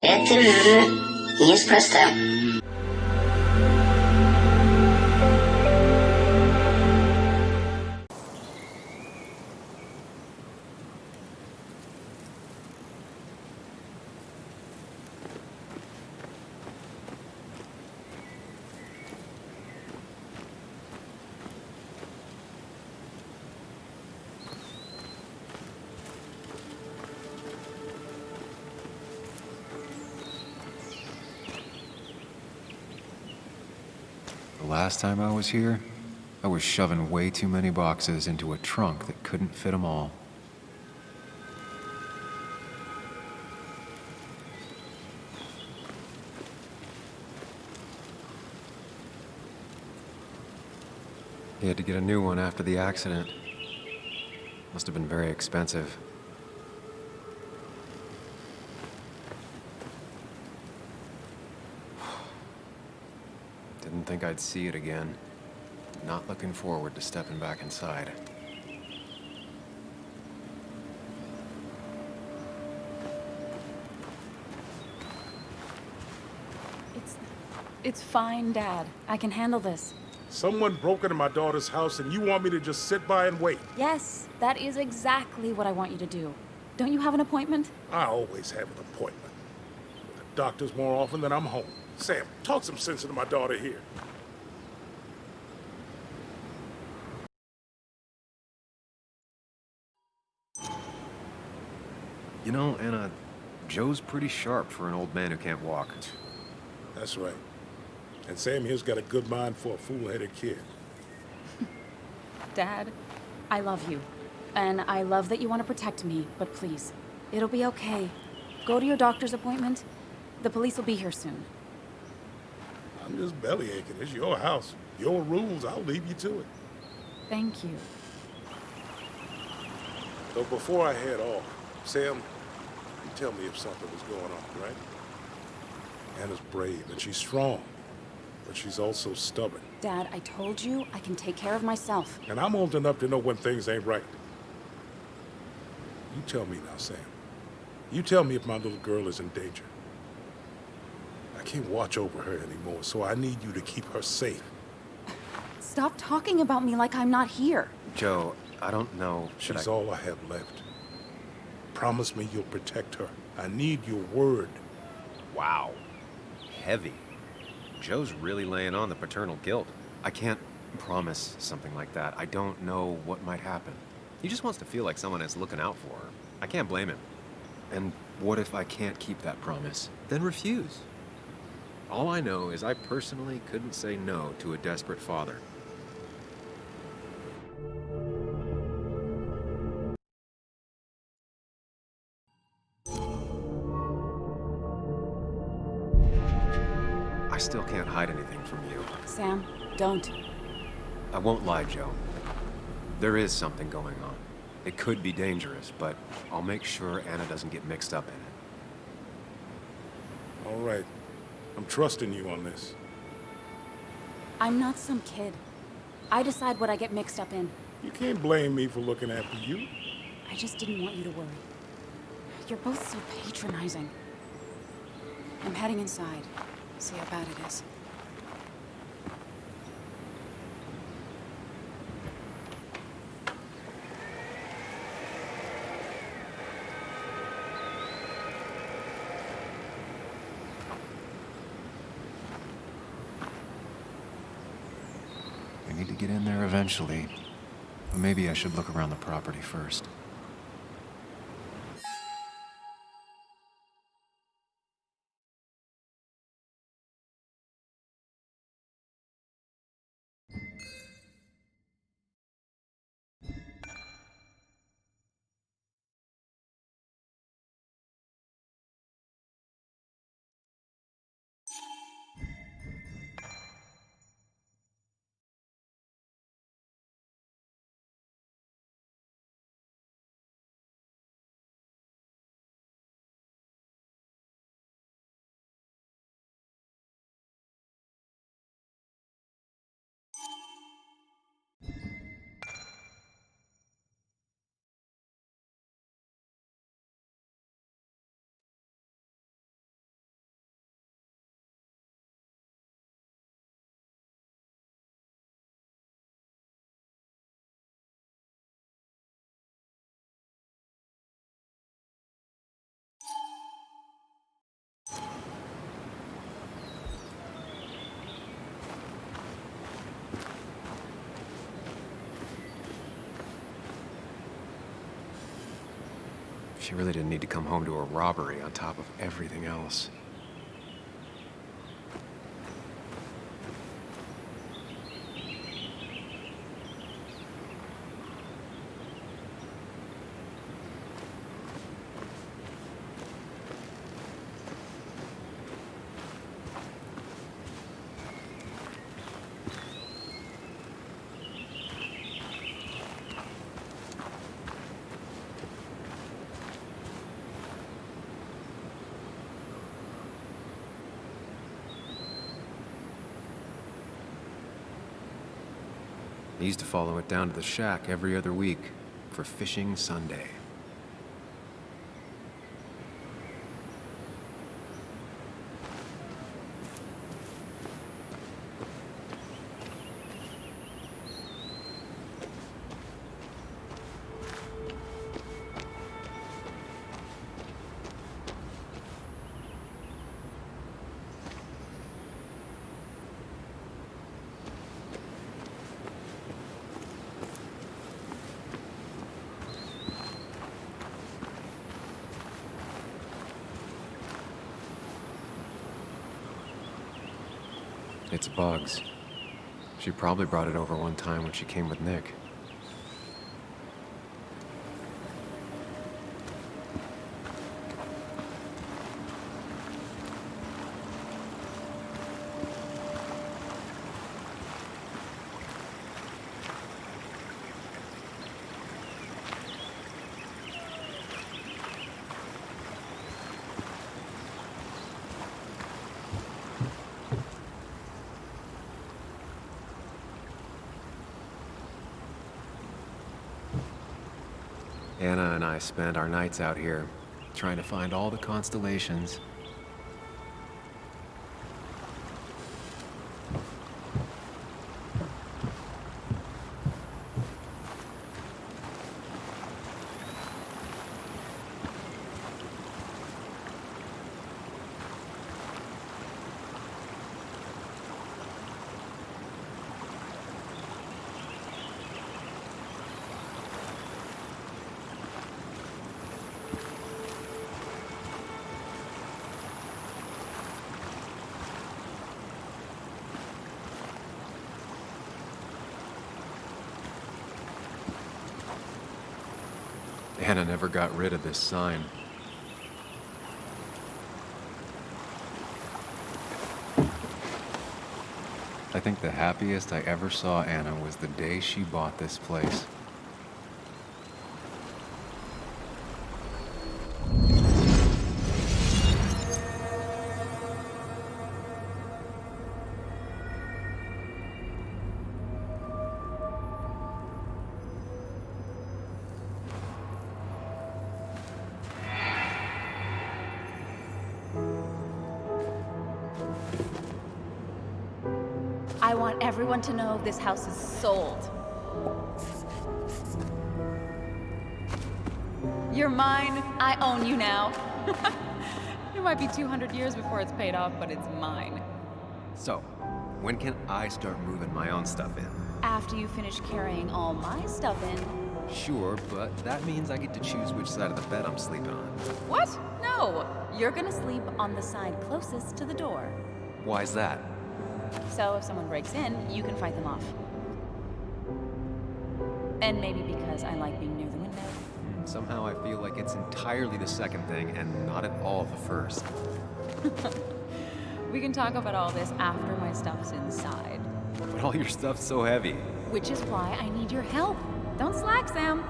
Это же неспроста. The last time I was here, I was shoving way too many boxes into a trunk that couldn't fit them all. He had to get a new one after the accident. Must have been very expensive. Didn't think I'd see it again. Not looking forward to stepping back inside. It's fine, Dad. I can handle this. Someone broke into my daughter's house and you want me to just sit by and wait? Yes, that is exactly what I want you to do. Don't you have an appointment? I always have an appointment. With the doctors more often than I'm home. Sam, talk some sense into my daughter here. You know, Anna, Joe's pretty sharp for an old man who can't walk. That's right. And Sam here's got a good mind for a fool-headed kid. Dad, I love you. And I love that you want to protect me, but please, it'll be okay. Go to your doctor's appointment. The police will be here soon. I'm just bellyaching. It's your house. Your rules. I'll leave you to it. Thank you. So before I head off, Sam, you tell me if something was going on, right? Anna's brave and she's strong, but she's also stubborn. Dad, I told you I can take care of myself. And I'm old enough to know when things ain't right. You tell me now, Sam. You tell me if my little girl is in danger. I can't watch over her anymore, so I need you to keep her safe. Stop talking about me like I'm not here. Joe, I don't know. She's all I have left. Promise me you'll protect her. I need your word. Wow. Heavy. Joe's really laying on the paternal guilt. I can't promise something like that. I don't know what might happen. He just wants to feel like someone is looking out for her. I can't blame him. And what if I can't keep that promise? Then refuse. All I know is I personally couldn't say no to a desperate father. I still can't hide anything from you. Sam, don't. I won't lie, Joe. There is something going on. It could be dangerous, but I'll make sure Anna doesn't get mixed up in it. All right. I'm trusting you on this. I'm not some kid. I decide what I get mixed up in. You can't blame me for looking after you. I just didn't want you to worry. You're both so patronizing. I'm heading inside. See how bad it is. I need to get in there eventually. But maybe I should look around the property first. She really didn't need to come home to a robbery on top of everything else. I used to follow it down to the shack every other week for Fishing Sunday. It's bugs. She probably brought it over one time when she came with Nick. Anna and I spend our nights out here, trying to find all the constellations. Anna never got rid of this sign. I think the happiest I ever saw Anna was the day she bought this place. I want everyone to know this house is sold. You're mine. I own you now. It might be 200 years before it's paid off, but it's mine. So, when can I start moving my own stuff in? After you finish carrying all my stuff in. Sure, but that means I get to choose which side of the bed I'm sleeping on. What? No. You're gonna sleep on the side closest to the door. Why's that? So if someone breaks in, you can fight them off. And maybe because I like being near the window. Somehow I feel like it's entirely the second thing and not at all the first. We can talk about all this after my stuff's inside. But all your stuff's so heavy. Which is why I need your help. Don't slack, Sam.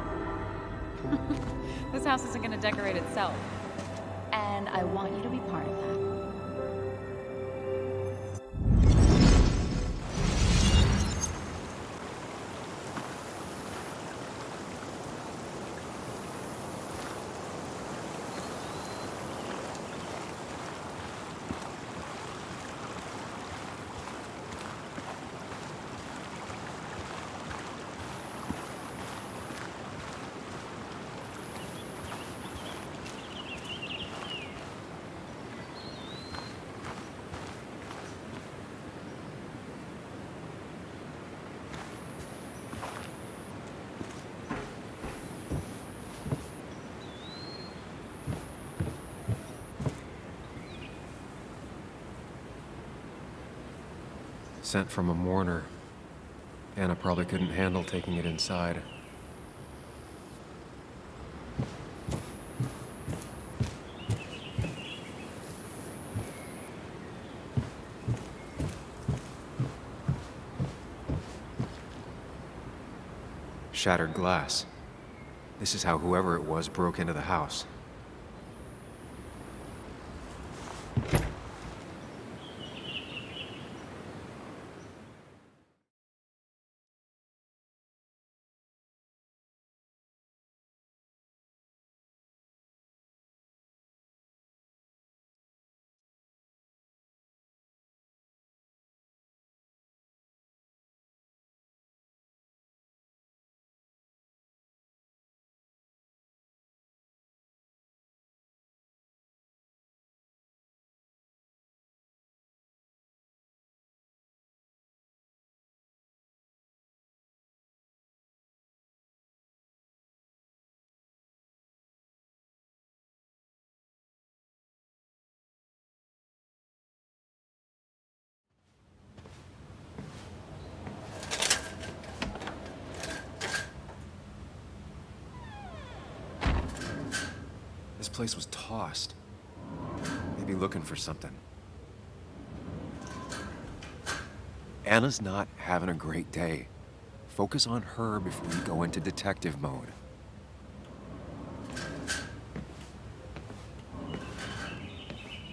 This house isn't gonna decorate itself. And I want you to be part of that. Sent from a mourner. Anna probably couldn't handle taking it inside. Shattered glass. This is how whoever it was broke into the house. This place was tossed. Maybe looking for something. Anna's not having a great day. Focus on her before you go into detective mode.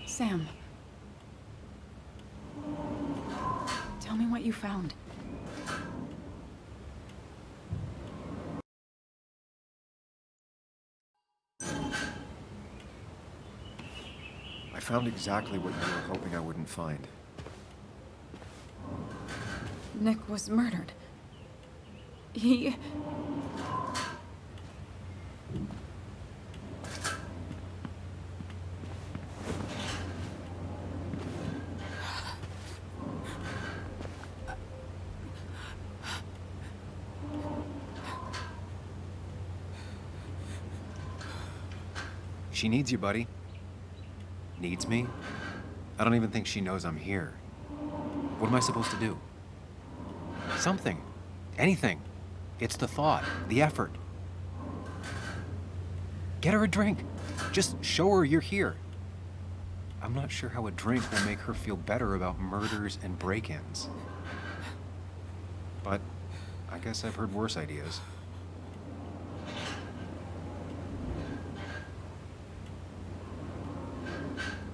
Sam. Tell me what you found. I found exactly what you were hoping I wouldn't find. Nick was murdered. He... She needs you, buddy. Needs me? I don't even think she knows I'm here. What am I supposed to do? Something. Anything. It's the thought, the effort. Get her a drink. Just show her you're here. I'm not sure how a drink will make her feel better about murders and break-ins. But I guess I've heard worse ideas.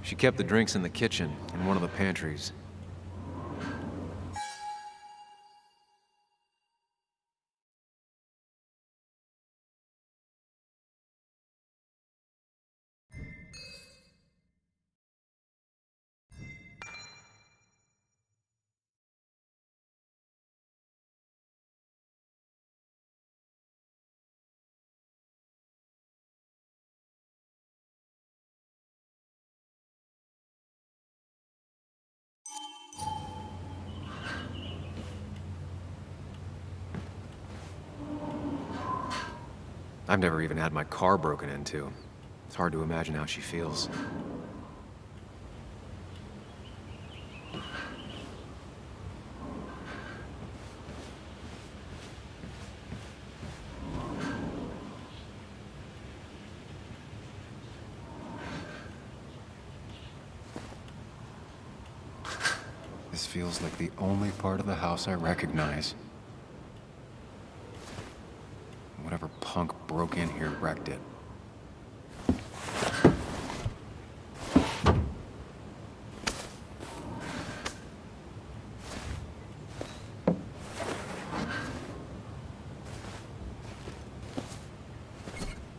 She kept the drinks in the kitchen, in one of the pantries. I've never even had my car broken into. It's hard to imagine how she feels. This feels like the only part of the house I recognize. Whatever punk broke in here wrecked it.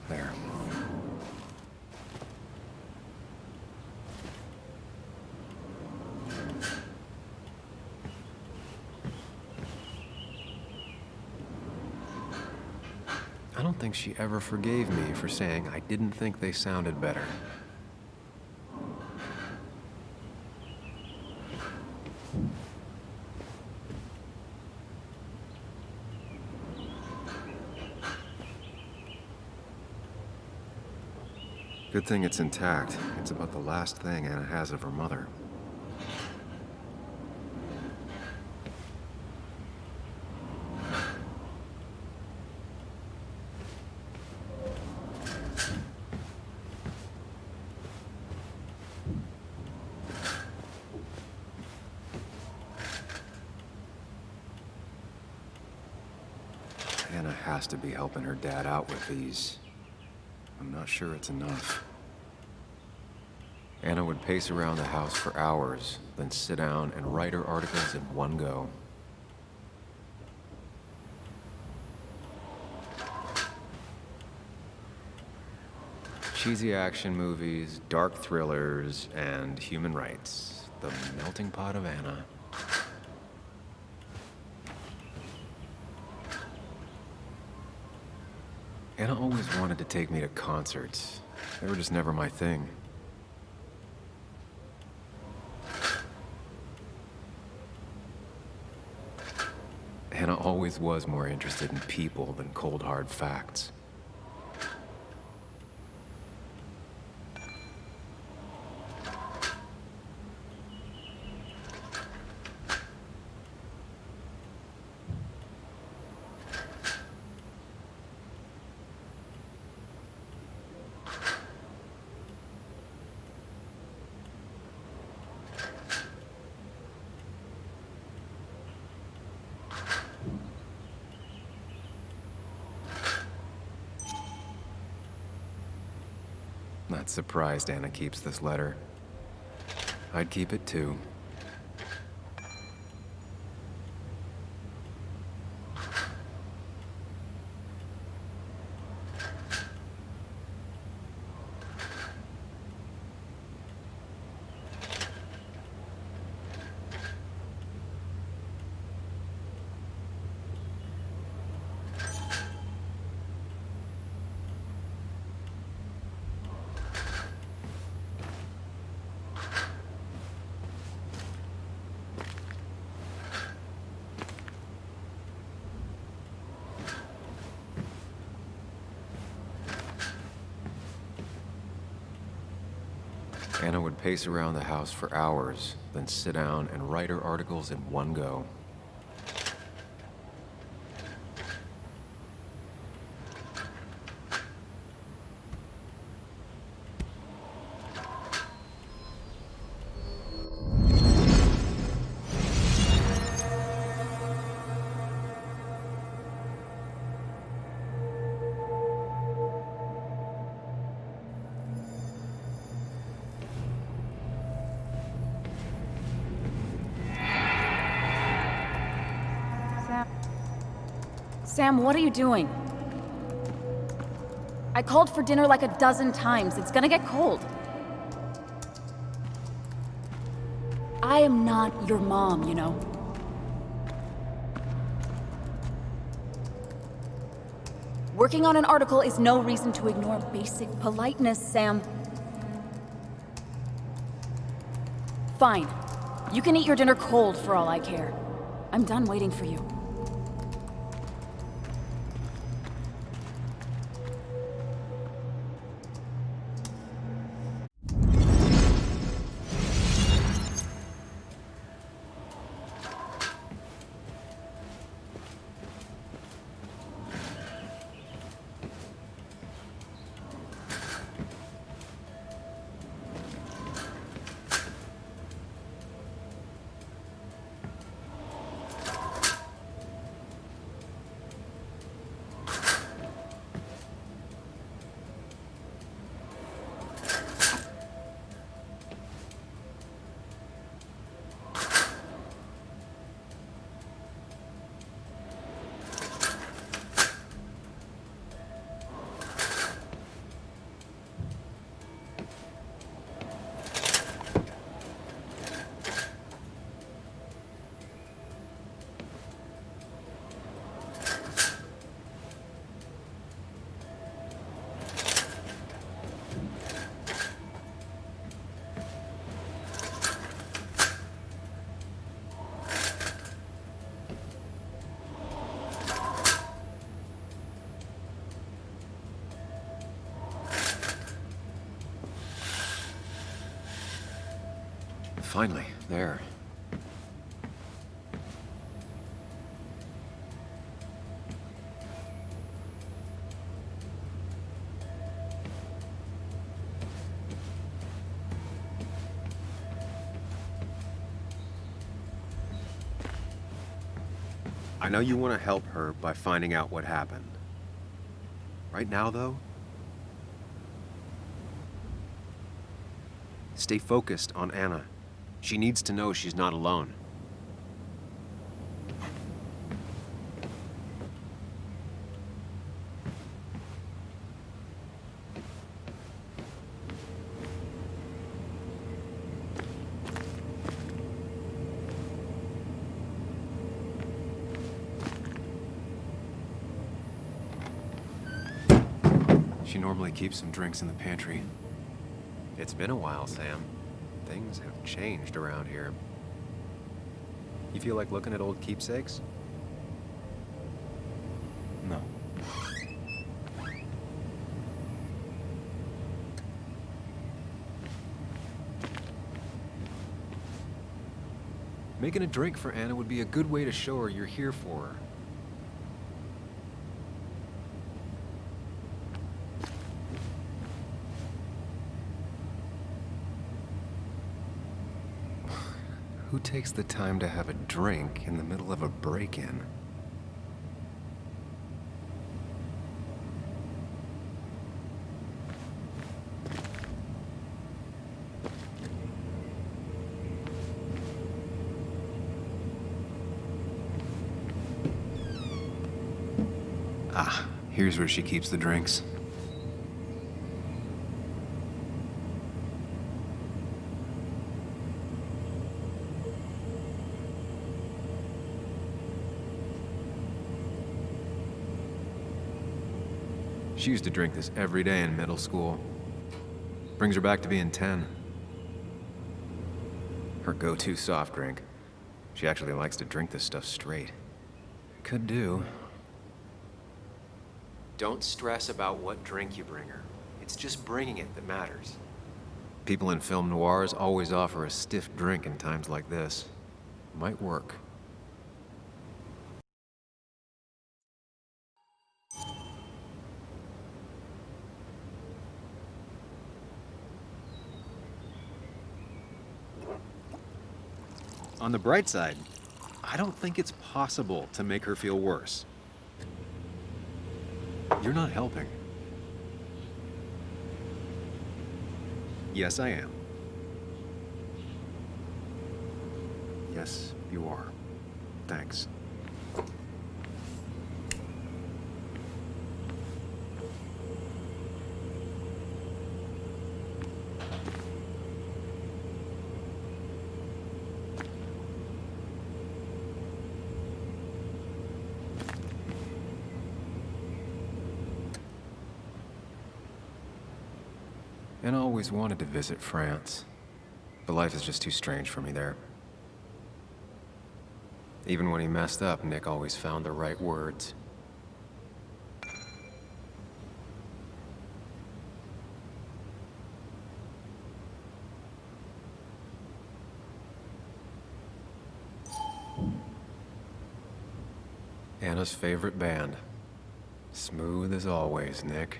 There. I don't think she ever forgave me for saying I didn't think they sounded better. Good thing it's intact. It's about the last thing Anna has of her mother. Anna has to be helping her dad out with these. I'm not sure it's enough. Anna would pace around the house for hours, then sit down and write her articles in one go. Cheesy action movies, dark thrillers, and human rights. The melting pot of Anna. Anna always wanted to take me to concerts. They were just never my thing. Anna always was more interested in people than cold, hard facts. Not surprised Anna keeps this letter. I'd keep it too. Anna would pace around the house for hours, then sit down and write her articles in one go. Sam, what are you doing? I called for dinner like a dozen times. It's gonna get cold. I am not your mom, you know. Working on an article is no reason to ignore basic politeness, Sam. Fine. You can eat your dinner cold for all I care. I'm done waiting for you. Finally, there. I know you want to help her by finding out what happened. Right now, though, stay focused on Anna. She needs to know she's not alone. She normally keeps some drinks in the pantry. It's been a while, Sam. Things have changed around here. You feel like looking at old keepsakes? No. Making a drink for Anna would be a good way to show her you're here for her. Who takes the time to have a drink in the middle of a break-in? Ah, here's where she keeps the drinks. She used to drink this every day in middle school. Brings her back to being 10. Her go-to soft drink. She actually likes to drink this stuff straight. Could do. Don't stress about what drink you bring her. It's just bringing it that matters. People in film noirs always offer a stiff drink in times like this. Might work. On the bright side, I don't think it's possible to make her feel worse. You're not helping. Yes, I am. Yes, you are. Thanks. And I always wanted to visit France, but life is just too strange for me there. Even when he messed up, Nick always found the right words. Anna's favorite band. Smooth as always, Nick.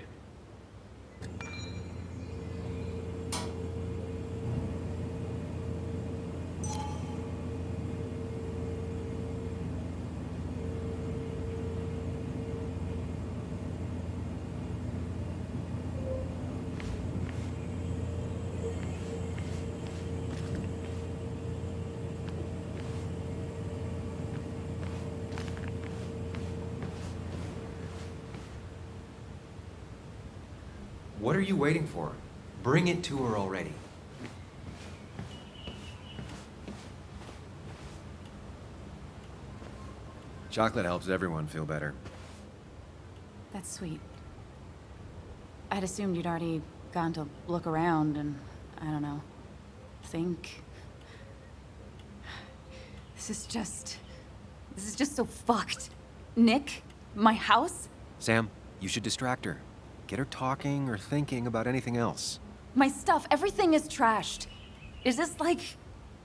What are you waiting for? Bring it to her already. Chocolate helps everyone feel better. That's sweet. I'd assumed you'd already gone to look around and, I don't know, think. This is just so fucked. Nick? My house? Sam, you should distract her. Get her talking or thinking about anything else. My stuff, everything is trashed. Is this like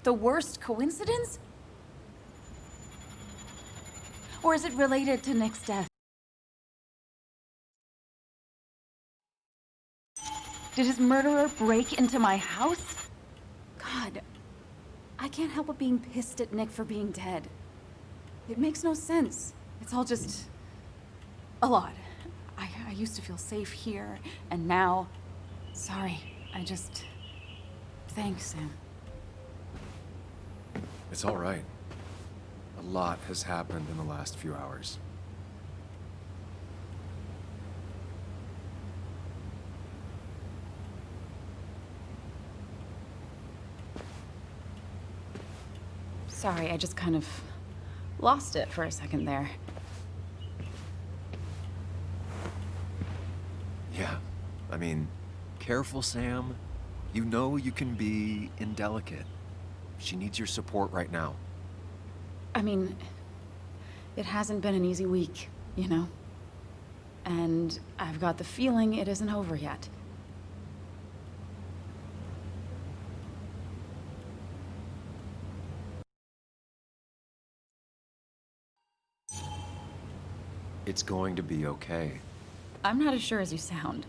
the worst coincidence? Or is it related to Nick's death? Did his murderer break into my house? God, I can't help but being pissed at Nick for being dead. It makes no sense. It's all just a lot. I used to feel safe here, and now... Sorry, I just... Thanks, Sam. It's all right. A lot has happened in the last few hours. Sorry, I just kind of lost it for a second there. Yeah, I mean, careful, Sam. You know you can be indelicate. She needs your support right now. I mean, it hasn't been an easy week, you know? And I've got the feeling it isn't over yet. It's going to be okay. I'm not as sure as you sound.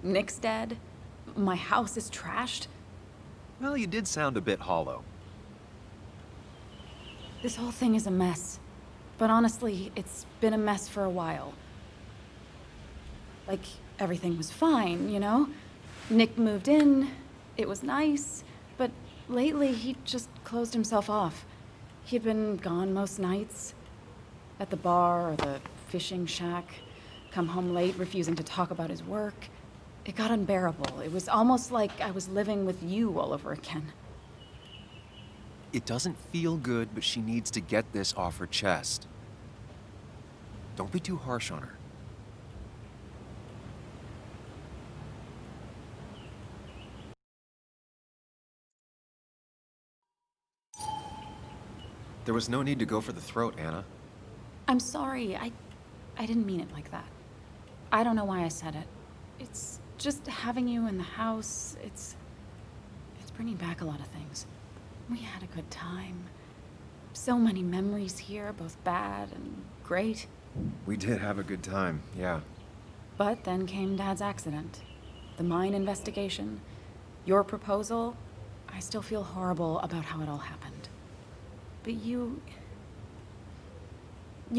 Nick's dead. My house is trashed. Well, you did sound a bit hollow. This whole thing is a mess. But honestly, it's been a mess for a while. Like, everything was fine, you know? Nick moved in, it was nice, but lately he just closed himself off. He'd been gone most nights. At the bar or the fishing shack. Come home late, refusing to talk about his work. It got unbearable. It was almost like I was living with you all over again. It doesn't feel good, but she needs to get this off her chest. Don't be too harsh on her. There was no need to go for the throat, Anna. I'm sorry. I didn't mean it like that. I don't know why I said it. It's just having you in the house. It's bringing back a lot of things. We had a good time. So many memories here, both bad and great. We did have a good time, yeah. But then came Dad's accident. The mine investigation. Your proposal. I still feel horrible about how it all happened. But you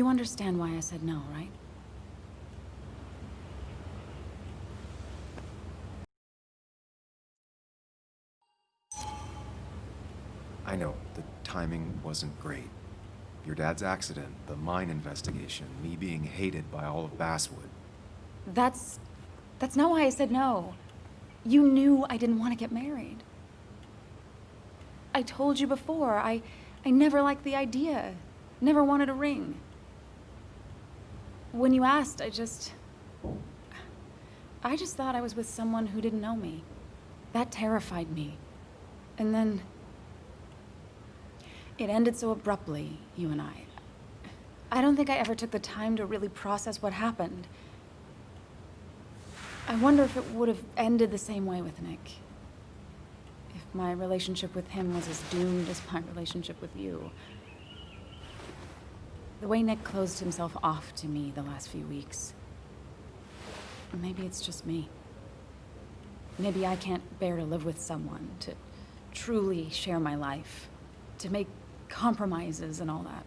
understand why I said no, right? I know, the timing wasn't great. Your dad's accident, the mine investigation, me being hated by all of Basswood. That's not why I said no. You knew I didn't want to get married. I told you before, I never liked the idea. Never wanted a ring. When you asked, I just thought I was with someone who didn't know me. That terrified me. And then it ended so abruptly, you and I. I don't think I ever took the time to really process what happened. I wonder if it would have ended the same way with Nick. If my relationship with him was as doomed as my relationship with you. The way Nick closed himself off to me the last few weeks. Maybe it's just me. Maybe I can't bear to live with someone, to truly share my life, to make compromises and all that.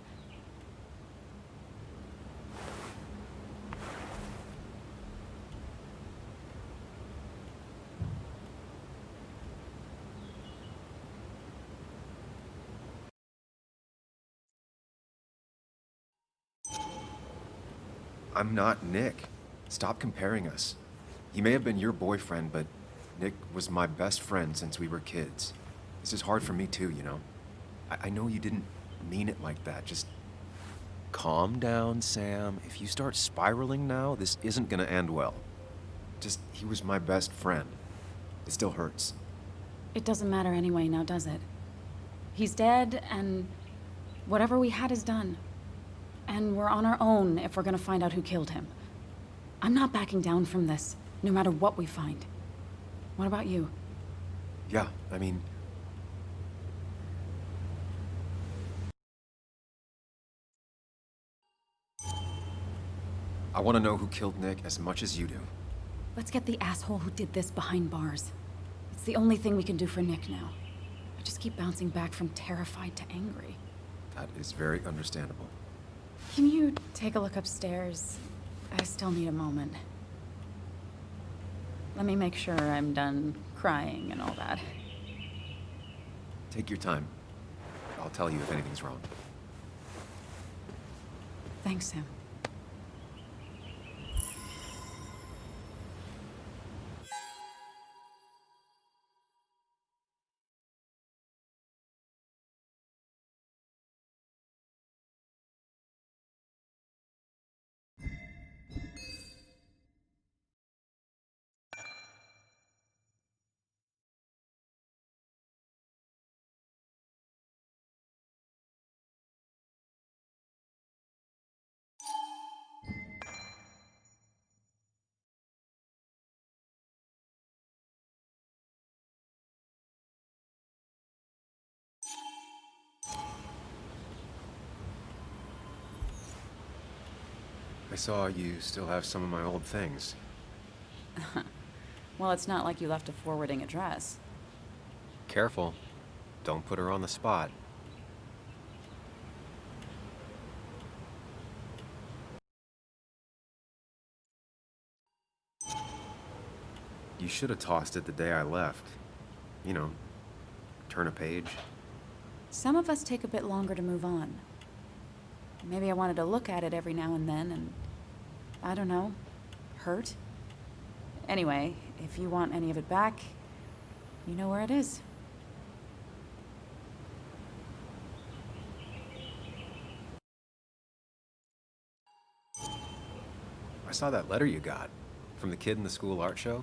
I'm not Nick. Stop comparing us. He may have been your boyfriend, but Nick was my best friend since we were kids. This is hard for me too, you know? I know you didn't mean it like that. Just calm down, Sam. If you start spiraling now, this isn't gonna end well. He was my best friend. It still hurts. It doesn't matter anyway, now does it? He's dead, and whatever we had is done. And we're on our own if we're gonna find out who killed him. I'm not backing down from this, no matter what we find. What about you? Yeah, I mean... I want to know who killed Nick as much as you do. Let's get the asshole who did this behind bars. It's the only thing we can do for Nick now. I just keep bouncing back from terrified to angry. That is very understandable. Can you take a look upstairs? I still need a moment. Let me make sure I'm done crying and all that. Take your time. I'll tell you if anything's wrong. Thanks, Sam. I saw you still have some of my old things. Well, it's not like you left a forwarding address. Careful. Don't put her on the spot. You should have tossed it the day I left. You know, turn a page. Some of us take a bit longer to move on. Maybe I wanted to look at it every now and then and, I don't know, hurt? Anyway, if you want any of it back, you know where it is. I saw that letter you got from the kid in the school art show.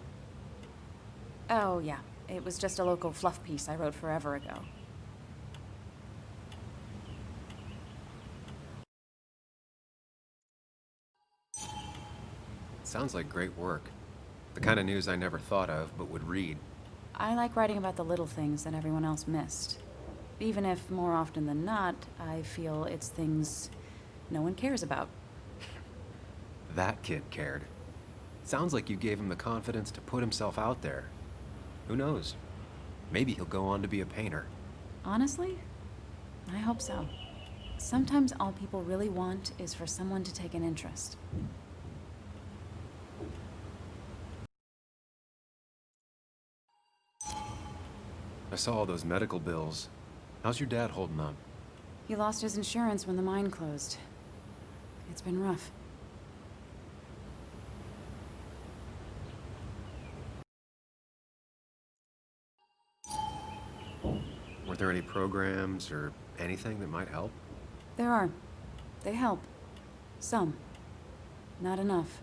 Oh, yeah. It was just a local fluff piece I wrote forever ago. Sounds like great work. The kind of news I never thought of, but would read. I like writing about the little things that everyone else missed. Even if, more often than not, I feel it's things no one cares about. That kid cared. Sounds like you gave him the confidence to put himself out there. Who knows? Maybe he'll go on to be a painter. Honestly, I hope so. Sometimes all people really want is for someone to take an interest. I saw all those medical bills. How's your dad holding up? He lost his insurance when the mine closed. It's been rough. Weren't there any programs or anything that might help? There are. They help. Some. Not enough.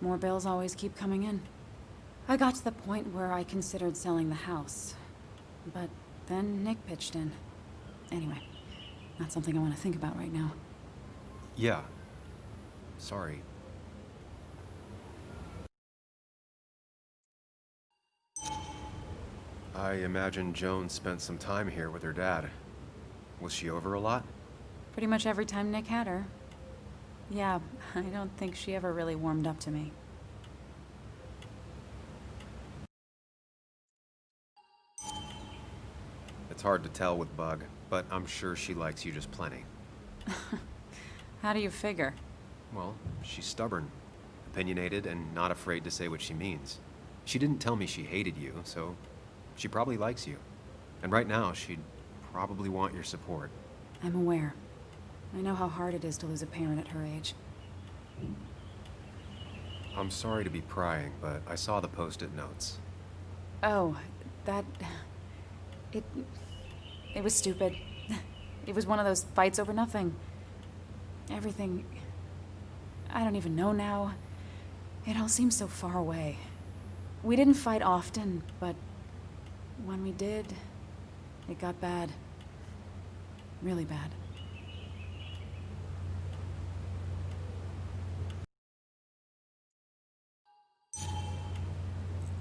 More bills always keep coming in. I got to the point where I considered selling the house. But then Nick pitched in. Anyway, not something I want to think about right now. Yeah. Sorry. I imagine Joan spent some time here with her dad. Was she over a lot? Pretty much every time Nick had her. Yeah, I don't think she ever really warmed up to me. It's hard to tell with Bug, but I'm sure she likes you just plenty. How do you figure? Well, she's stubborn, opinionated, and not afraid to say what she means. She didn't tell me she hated you, so she probably likes you. And right now, she'd probably want your support. I'm aware. I know how hard it is to lose a parent at her age. I'm sorry to be prying, but I saw the post-it notes. Oh, that... It was stupid. It was one of those fights over nothing. Everything... I don't even know now. It all seems so far away. We didn't fight often, but when we did, it got bad. Really bad.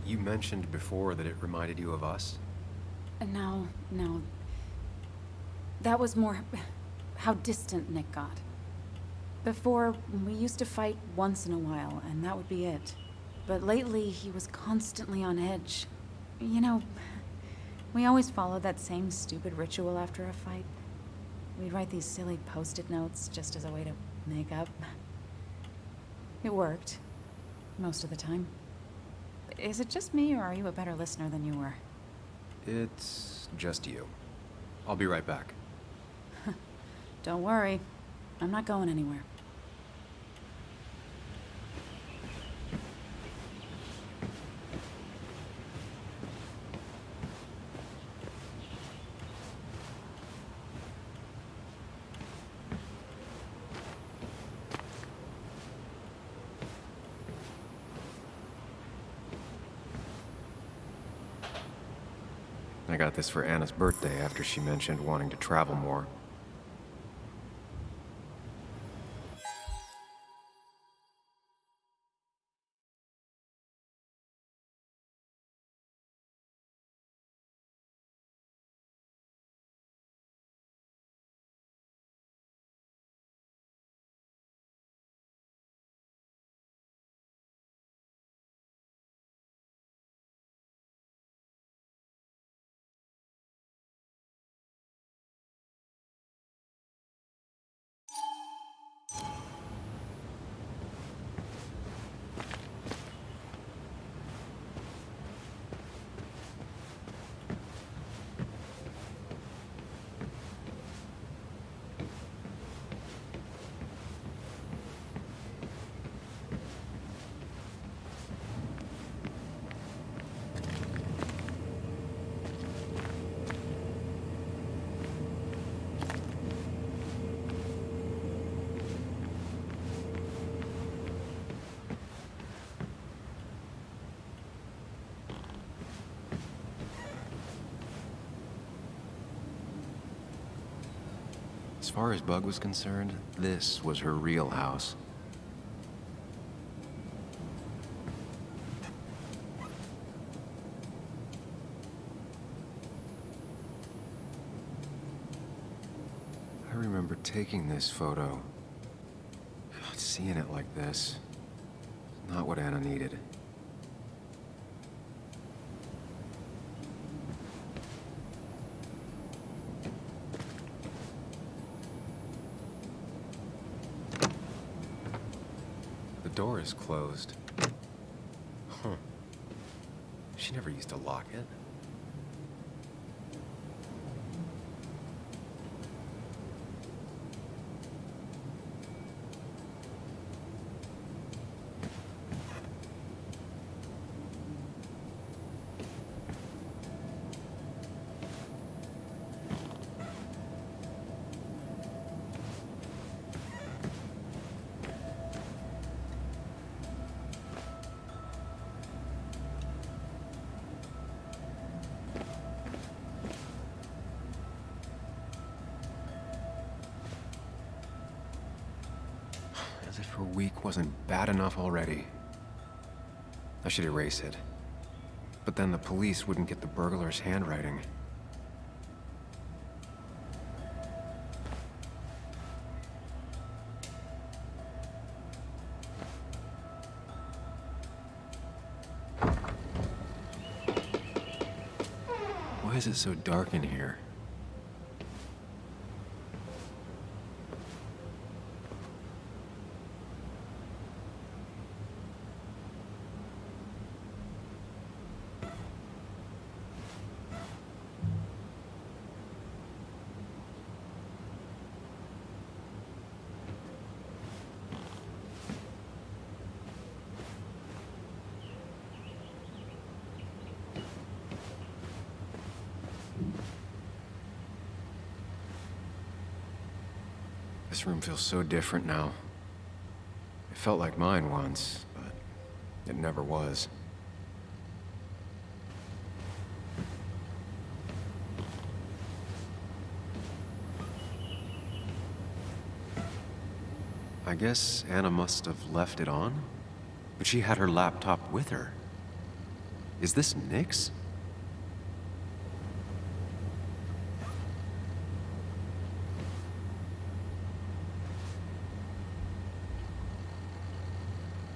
You mentioned before that it reminded you of us. No. That was more how distant Nick got. Before, we used to fight once in a while, and that would be it. But lately, he was constantly on edge. You know, we always followed that same stupid ritual after a fight. We'd write these silly post-it notes just as a way to make up. It worked. Most of the time. Is it just me, or are you a better listener than you were? It's just you. I'll be right back. Don't worry. I'm not going anywhere. I got this for Anna's birthday after she mentioned wanting to travel more. As far as Bug was concerned, this was her real house. I remember taking this photo. God, seeing it like this. Not what Anna needed. The door is closed. Huh. She never used to lock it. As if her week wasn't bad enough already. I should erase it. But then the police wouldn't get the burglar's handwriting. Why is it so dark in here? This room feels so different now. It felt like mine once, but it never was. I guess Anna must have left it on, but she had her laptop with her. Is this Nick's?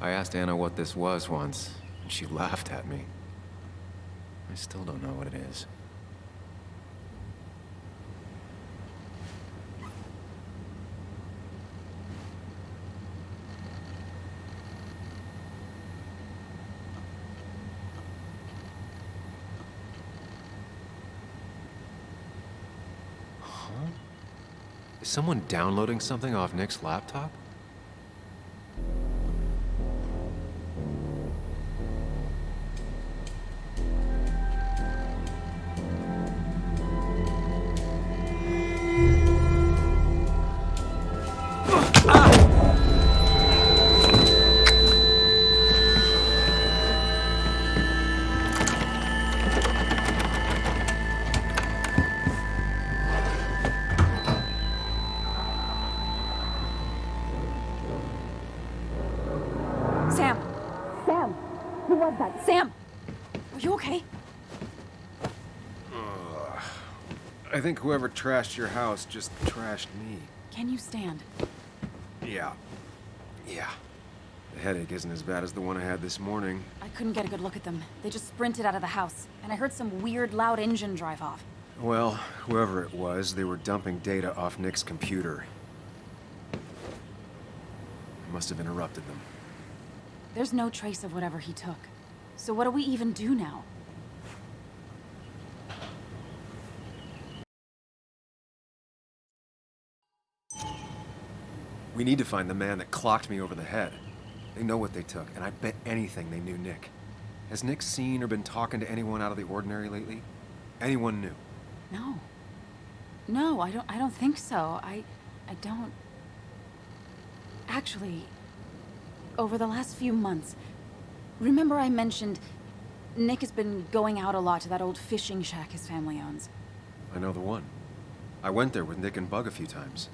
I asked Anna what this was once, and she laughed at me. I still don't know what it is. Is someone downloading something off Nick's laptop? Sam! Sam! Who was that? Sam! Are you okay? I think whoever trashed your house just trashed me. Can you stand? Yeah. The headache isn't as bad as the one I had this morning. I couldn't get a good look at them. They just sprinted out of the house, and I heard some weird, loud engine drive off. Well, whoever it was, they were dumping data off Nick's computer. I must have interrupted them. There's no trace of whatever he took. So what do we even do now? We need to find the man that clocked me over the head. They know what they took, and I bet anything they knew Nick. Has Nick seen or been talking to anyone out of the ordinary lately? Anyone new? No. No, I don't think so. I don't... Actually, over the last few months, remember I mentioned Nick has been going out a lot to that old fishing shack his family owns. I know the one. I went there with Nick and Bug a few times.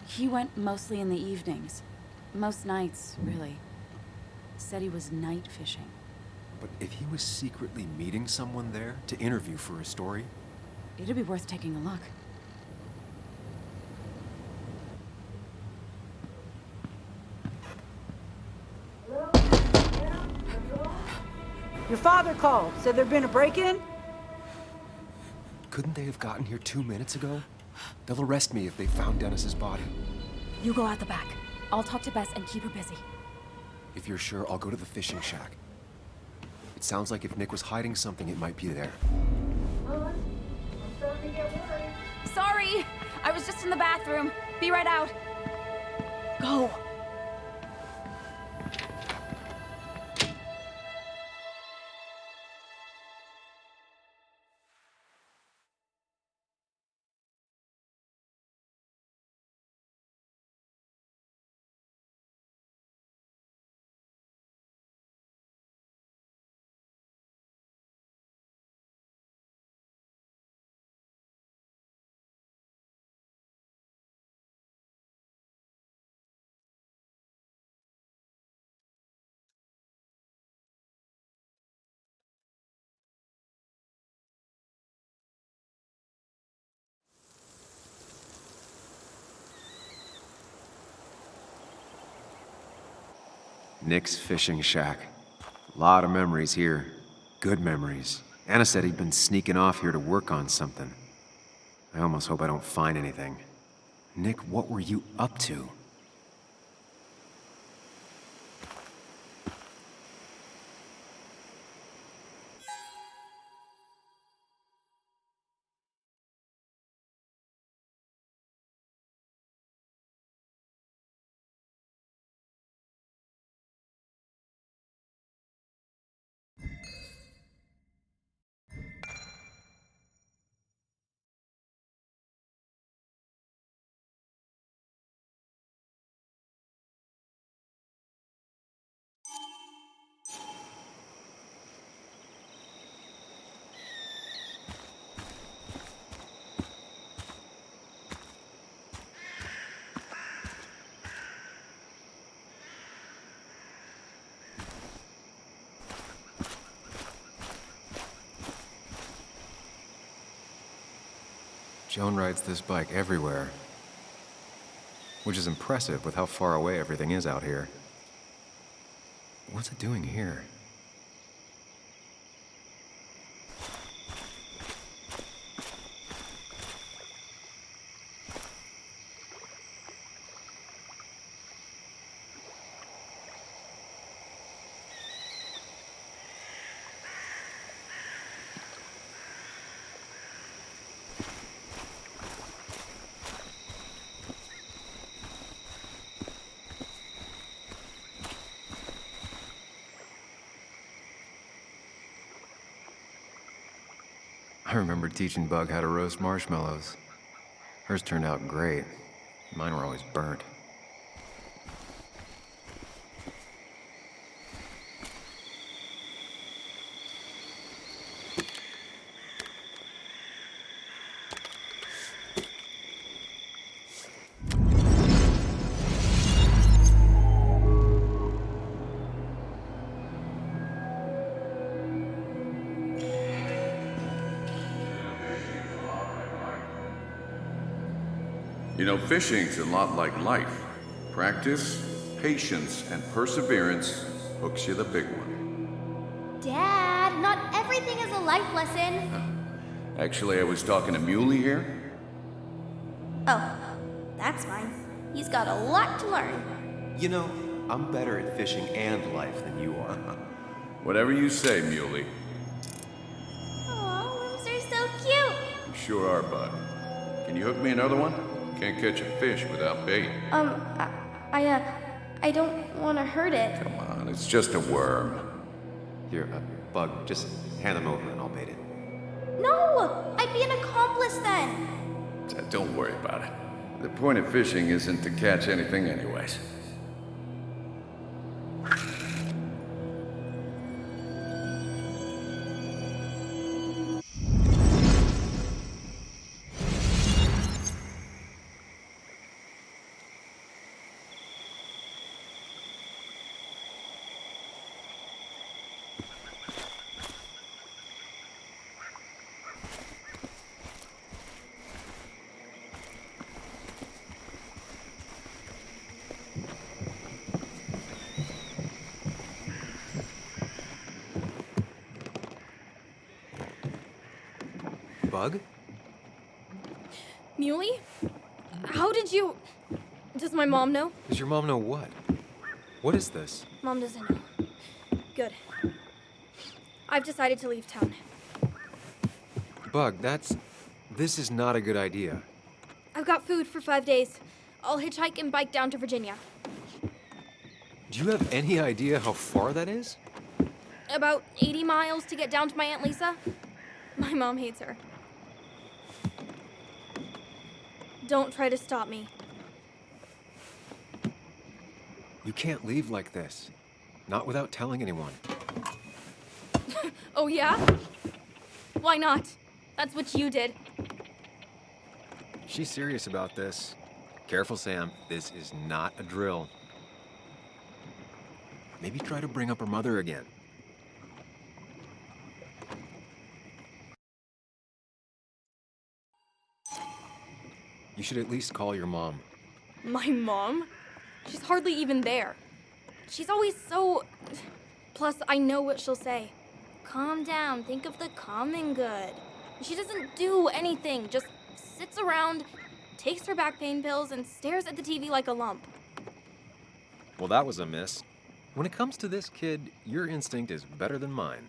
He went mostly in the evenings. Most nights, really. Said he was night fishing. But if he was secretly meeting someone there to interview for a story... It'd be worth taking a look. Your father called. Said there'd been a break-in? Couldn't they have gotten here 2 minutes ago? They'll arrest me if they found Dennis's body. You go out the back. I'll talk to Bess and keep her busy. If you're sure, I'll go to the fishing shack. It sounds like if Nick was hiding something, it might be there. I'm starting to get worried. Sorry! I was just in the bathroom. Be right out. Go. Nick's fishing shack. A lot of memories here. Good memories. Anna said he'd been sneaking off here to work on something. I almost hope I don't find anything. Nick, what were you up to? Joan rides this bike everywhere. Which is impressive with how far away everything is out here. What's it doing here? I remember teaching Bug how to roast marshmallows. Hers turned out great. Mine were always burnt. You know, fishing's a lot like life. Practice, patience, and perseverance hooks you the big one. Dad, not everything is a life lesson. Actually, I was talking to Muley here. Oh, that's fine. He's got a lot to learn. You know, I'm better at fishing and life than you are. Whatever you say, Muley. Aw, worms are so cute. You sure are, bud. Can you hook me another one? Can't catch a fish without bait. I don't want to hurt it. Come on, it's just a worm. Here, Bug, just hand them over and I'll bait it. No, I'd be an accomplice then. Don't worry about it. The point of fishing isn't to catch anything anyways. Bug? Muley? How did you... Does my mom know? Does your mom know what? What is this? Mom doesn't know. Good. I've decided to leave town. Bug, this is not a good idea. I've got food for 5 days. I'll hitchhike and bike down to Virginia. Do you have any idea how far that is? About 80 miles to get down to my Aunt Lisa. My mom hates her. Don't try to stop me. You can't leave like this. Not without telling anyone. Oh, yeah? Why not? That's what you did. She's serious about this. Careful, Sam. This is not a drill. Maybe try to bring up her mother again. You should at least call your mom. My mom? She's hardly even there. She's always so... Plus, I know what she'll say. Calm down, think of the common good. She doesn't do anything, just sits around, takes her back pain pills, and stares at the TV like a lump. Well, that was a miss. When it comes to this kid, your instinct is better than mine.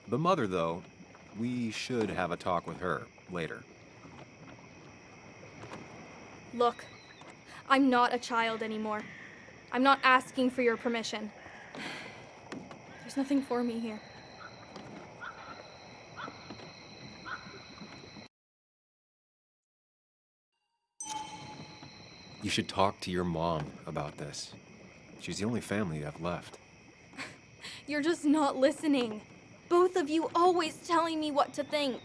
The mother, though, we should have a talk with her later. Look, I'm not a child anymore. I'm not asking for your permission. There's nothing for me here. You should talk to your mom about this. She's the only family you have left. You're just not listening. Both of you always telling me what to think.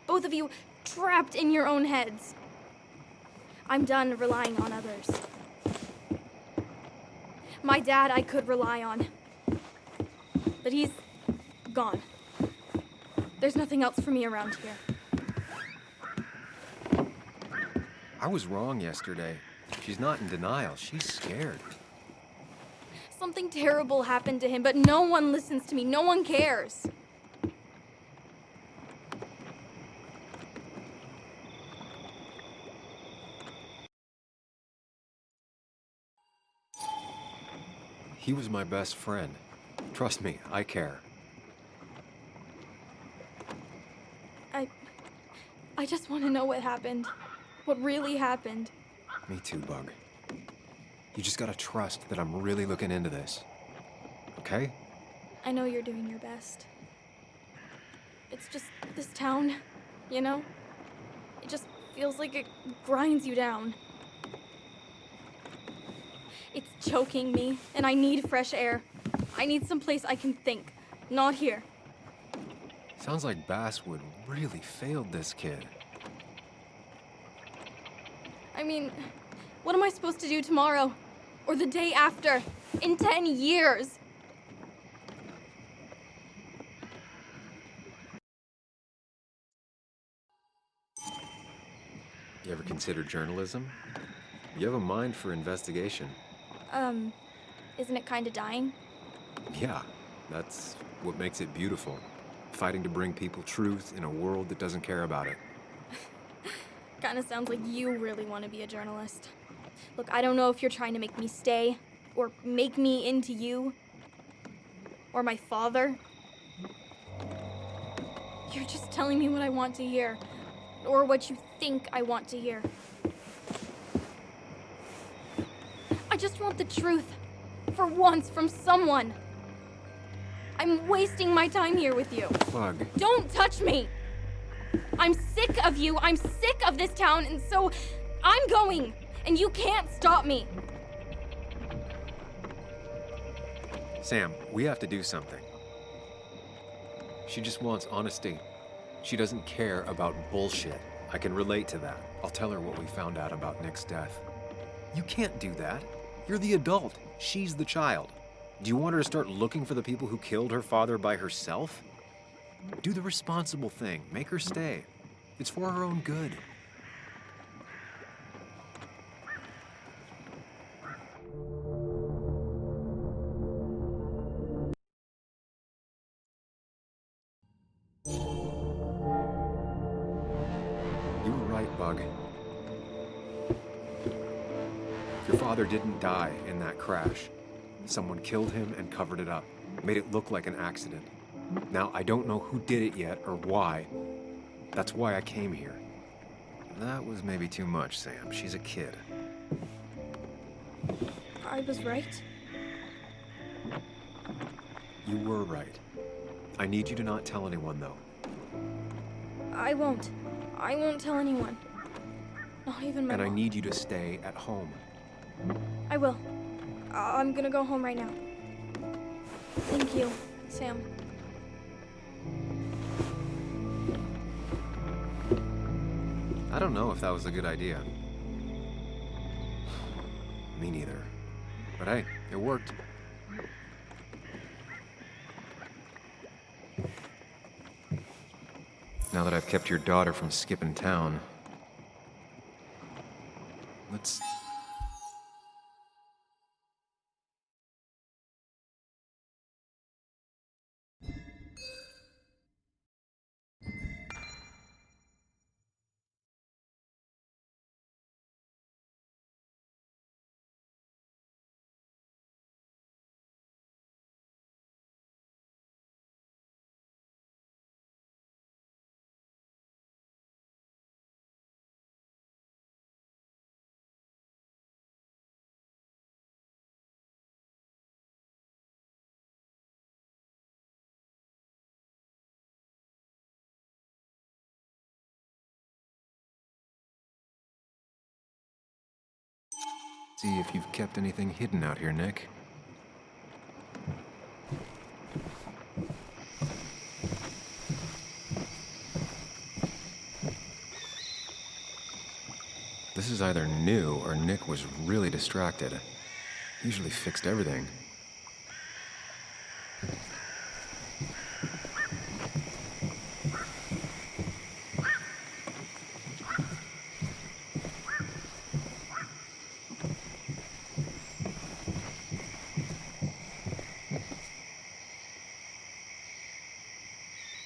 Both of you trapped in your own heads. I'm done relying on others. My dad I could rely on. But he's gone. There's nothing else for me around here. I was wrong yesterday. She's not in denial. She's scared. Something terrible happened to him, but no one listens to me. No one cares. He was my best friend. Trust me, I care. I just want to know what happened. What really happened. Me too, Bug. You just gotta trust that I'm really looking into this. Okay? I know you're doing your best. It's just this town. you know? It just feels like it grinds you down. It's choking me, and I need fresh air. I need someplace I can think, not here. Sounds like Basswood really failed this kid. I mean, what am I supposed to do tomorrow? Or the day after? In 10 years? You ever consider journalism? You have a mind for investigation. Isn't it kinda dying? Yeah, that's what makes it beautiful. Fighting to bring people truth in a world that doesn't care about it. Kinda sounds like you really want to be a journalist. Look, I don't know if you're trying to make me stay, or make me into you, or my father. You're just telling me what I want to hear, or what you think I want to hear. I just want the truth, for once, from someone. I'm wasting my time here with you. Bug. Don't touch me! I'm sick of you, I'm sick of this town, and so I'm going, and you can't stop me. Sam, we have to do something. She just wants honesty. She doesn't care about bullshit. I can relate to that. I'll tell her what we found out about Nick's death. You can't do that. You're the adult. She's the child. Do you want her to start looking for the people who killed her father by herself? Do the responsible thing. Make her stay. It's for her own good. You were right, Bug. Your father didn't die in that crash. Someone killed him and covered it up, made it look like an accident. Now, I don't know who did it yet or why. That's why I came here. That was maybe too much, Sam. She's a kid. I was right. You were right. I need you to not tell anyone, though. I won't. I won't tell anyone. Not even my And I mom. need you to stay at home. I will. I'm gonna go home right now. Thank you, Sam. I don't know if that was a good idea. Me neither. But hey, it worked. Now that I've kept your daughter from skipping town, let's... see if you've kept anything hidden out here, Nick. This is either new or Nick was really distracted. Usually fixed everything.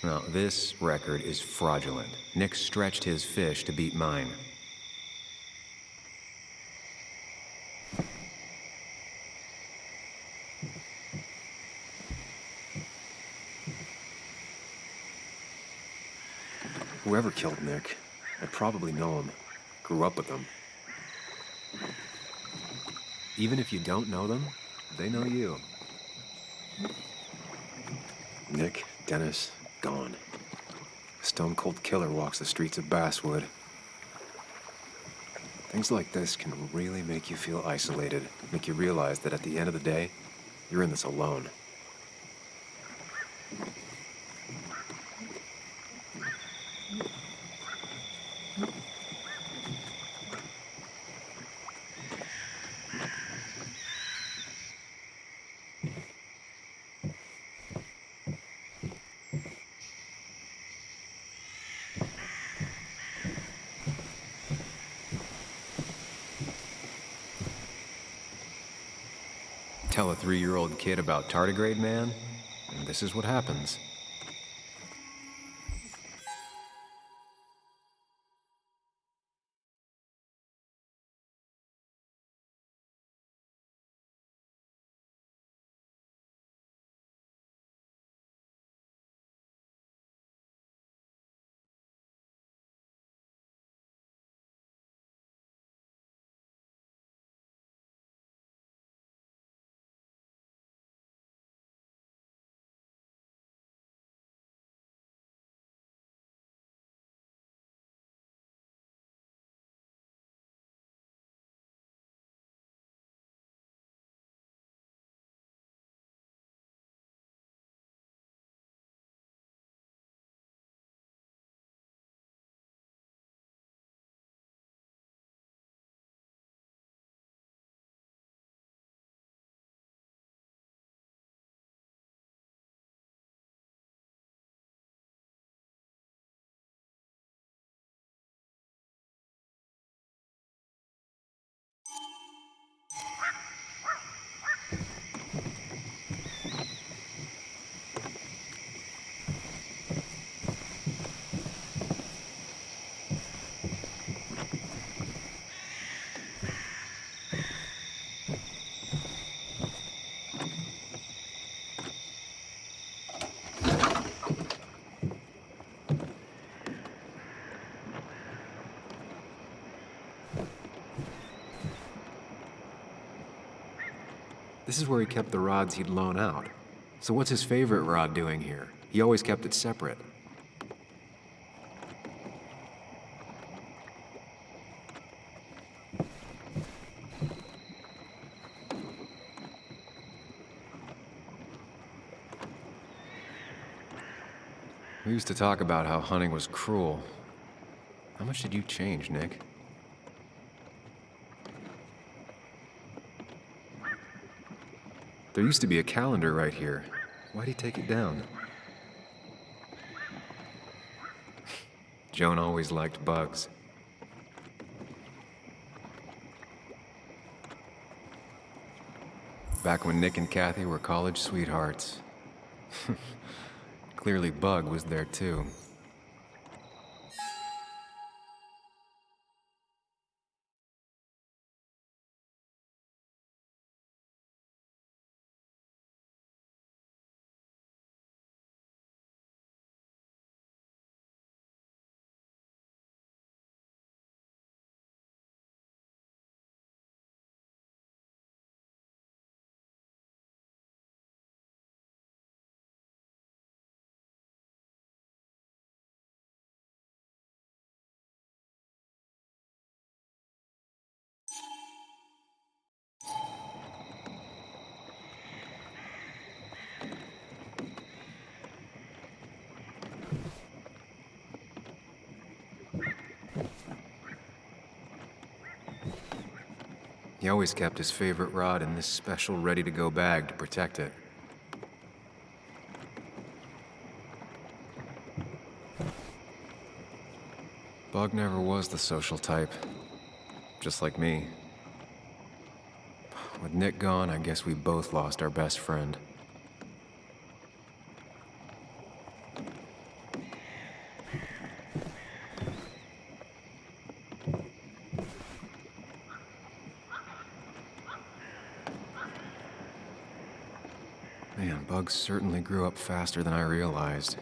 Now, this record is fraudulent. Nick stretched his fish to beat mine. Whoever killed Nick, I probably know him. Grew up with them. Even if you don't know them, they know you. Nick, Dennis, gone. A stone-cold killer walks the streets of Basswood. Things like this can really make you feel isolated, make you realize that at the end of the day, you're in this alone. Tell a 3-year-old kid about tardigrade man, and this is what happens. This is where he kept the rods he'd loan out. So what's his favorite rod doing here? He always kept it separate. We used to talk about how hunting was cruel. How much did you change, Nick? There used to be a calendar right here. Why'd he take it down? Joan always liked bugs. Back when Nick and Kathy were college sweethearts. Clearly Bug was there too. He always kept his favorite rod in this special ready-to-go bag to protect it. Bug never was the social type, just like me. With Nick gone, I guess we both lost our best friend. Man, Bug certainly grew up faster than I realized.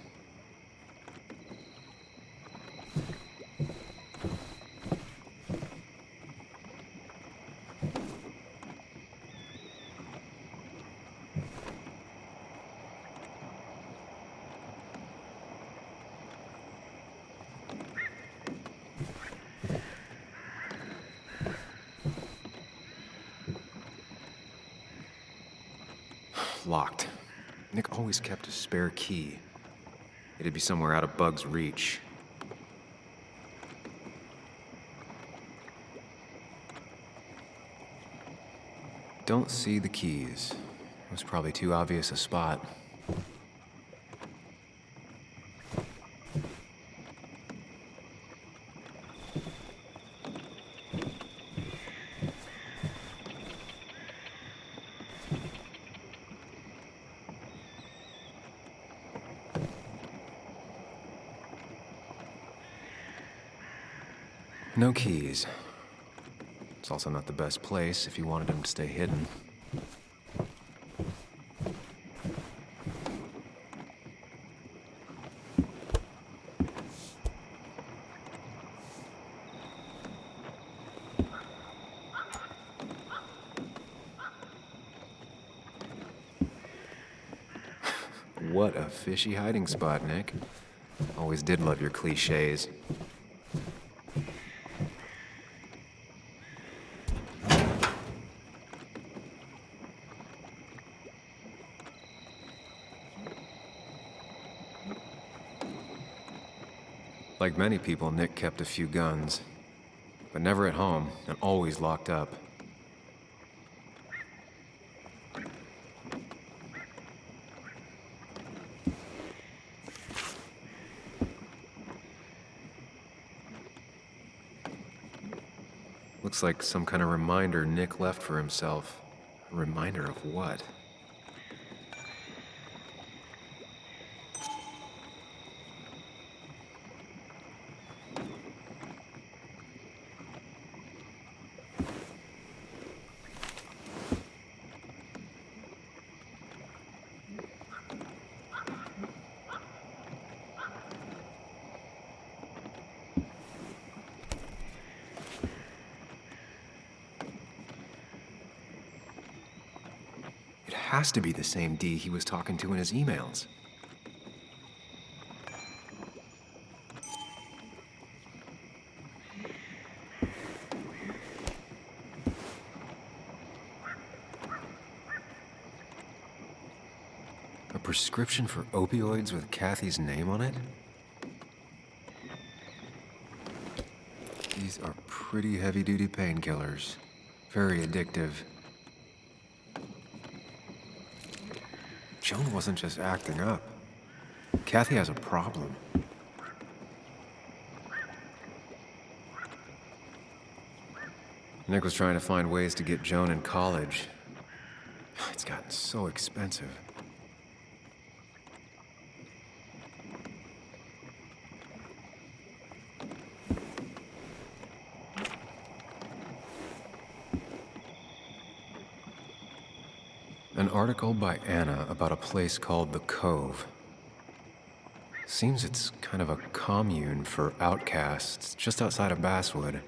locked. Nick always kept a spare key. It'd be somewhere out of Bug's reach. Don't see the keys. It was probably too obvious a spot. No keys. It's also not the best place if you wanted him to stay hidden. What a fishy hiding spot, Nick. Always did love your cliches. Like many people, Nick kept a few guns, but never at home and always locked up. Looks like some kind of reminder Nick left for himself. A reminder of what? It has to be the same D he was talking to in his emails. A prescription for opioids with Kathy's name on it? These are pretty heavy-duty painkillers. Very addictive. Joan wasn't just acting up. Kathy has a problem. Nick was trying to find ways to get Joan in college. It's gotten so expensive. An article by Anna about a place called The Cove. Seems it's kind of a commune for outcasts just outside of Basswood.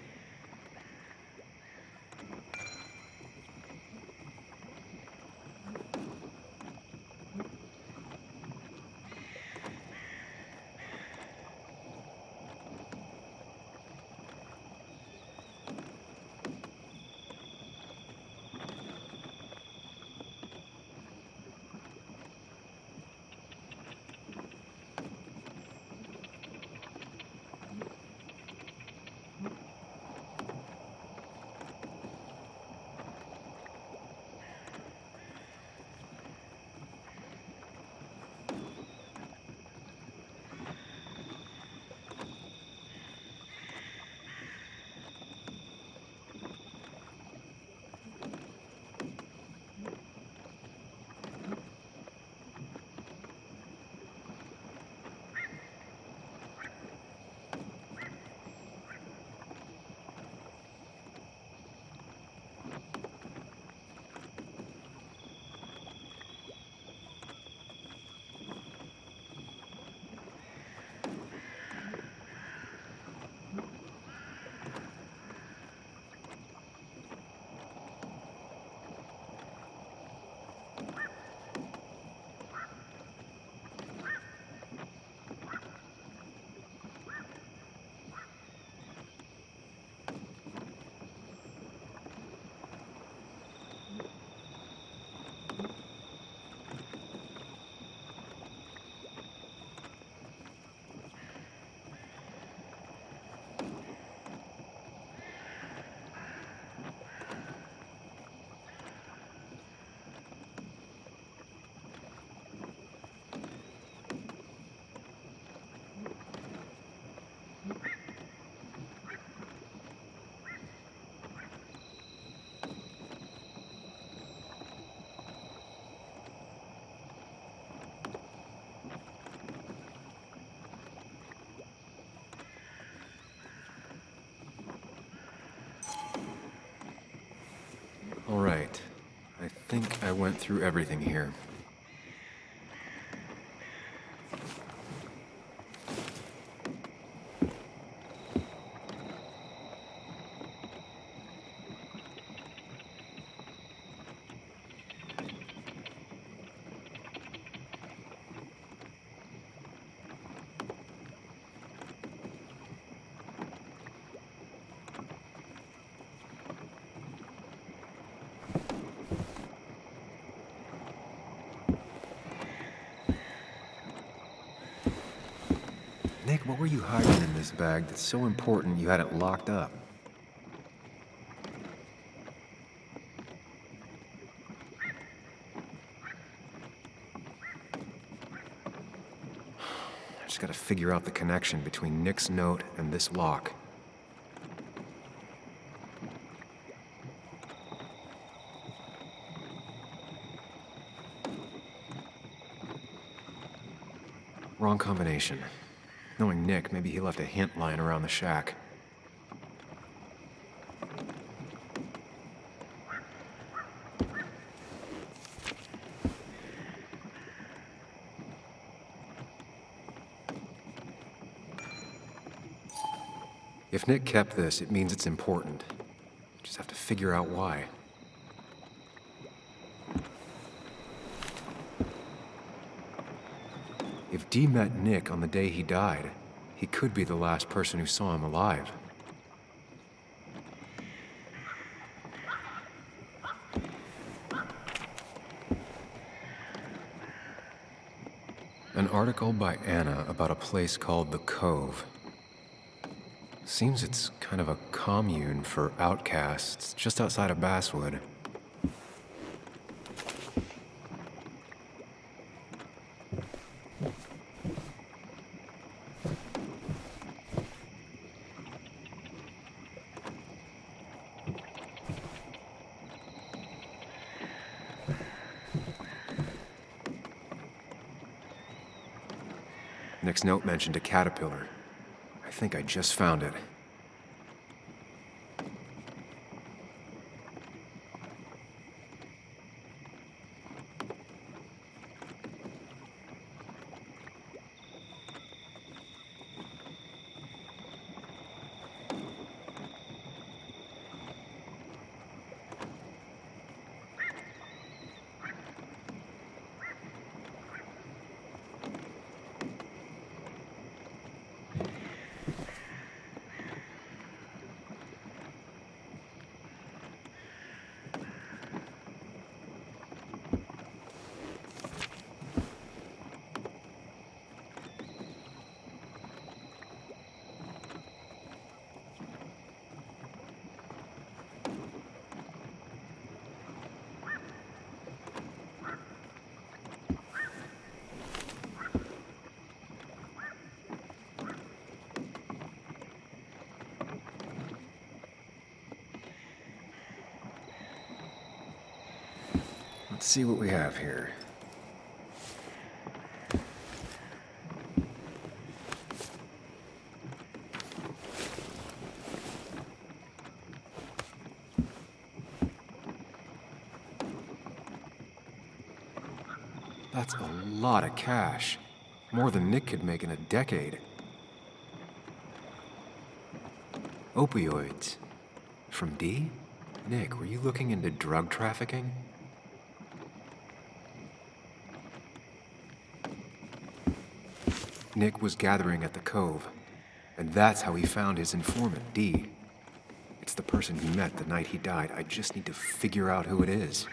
All right. I think I went through everything here. Nick, what were you hiding in this bag that's so important you had it locked up? I just gotta figure out the connection between Nick's note and this lock. Wrong combination. Knowing Nick, maybe he left a hint lying around the shack. If Nick kept this, it means it's important. Just have to figure out why. If Dee met Nick on the day he died, he could be the last person who saw him alive. An article by Anna about a place called The Cove. Seems it's kind of a commune for outcasts just outside of Basswood. Nick's note mentioned a caterpillar. I think I just found it. Let's see what we have here. That's a lot of cash. More than Nick could make in a decade. Opioids. From Dee? Nick, were you looking into drug trafficking? Nick was gathering at the Cove, and that's how he found his informant, Dee. It's the person he met the night he died. I just need to figure out who it is.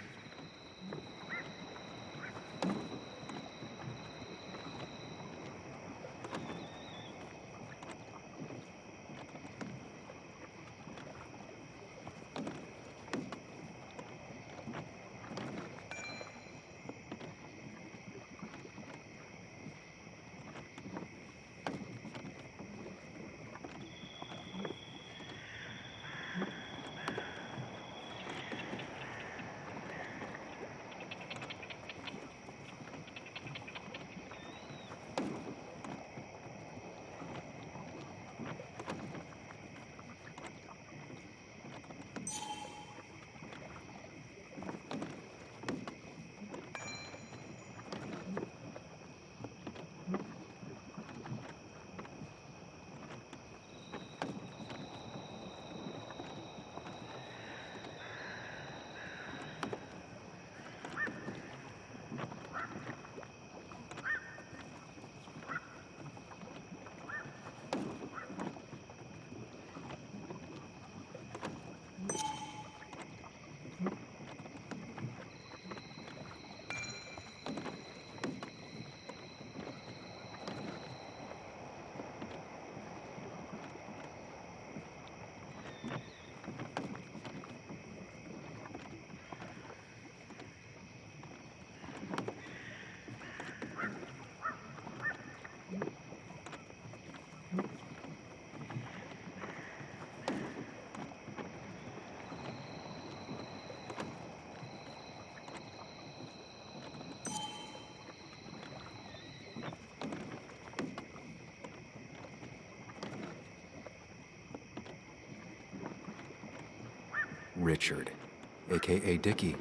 Richard, aka Dickie,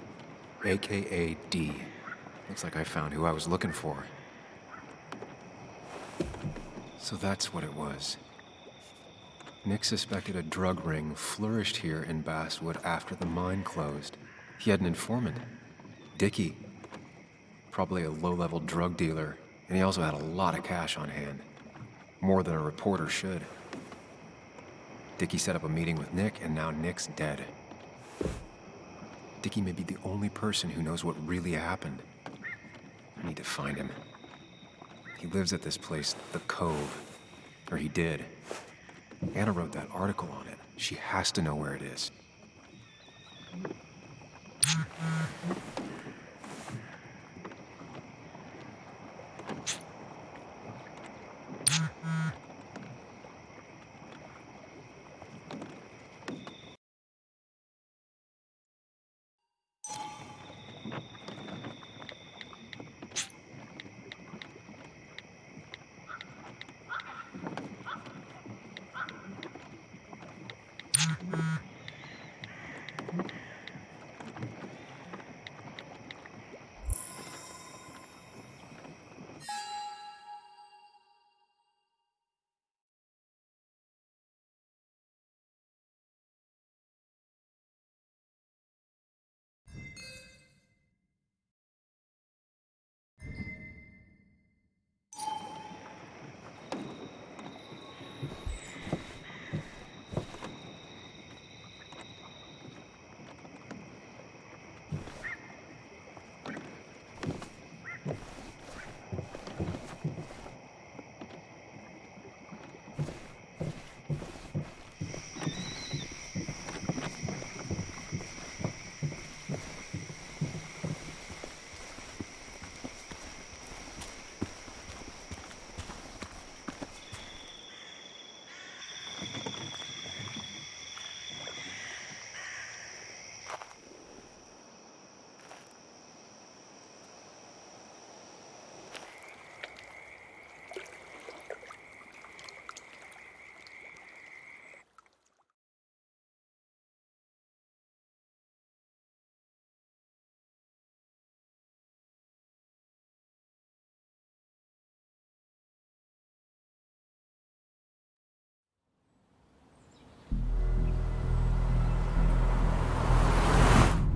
aka D. Looks like I found who I was looking for. So that's what it was. Nick suspected a drug ring flourished here in Basswood after the mine closed. He had an informant, Dickie. Probably a low-level drug dealer, and he also had a lot of cash on hand. More than a reporter should. Dickie set up a meeting with Nick, and now Nick's dead. Dickie may be the only person who knows what really happened. I need to find him. He lives at this place, The Cove. Or he did. Anna wrote that article on it. She has to know where it is.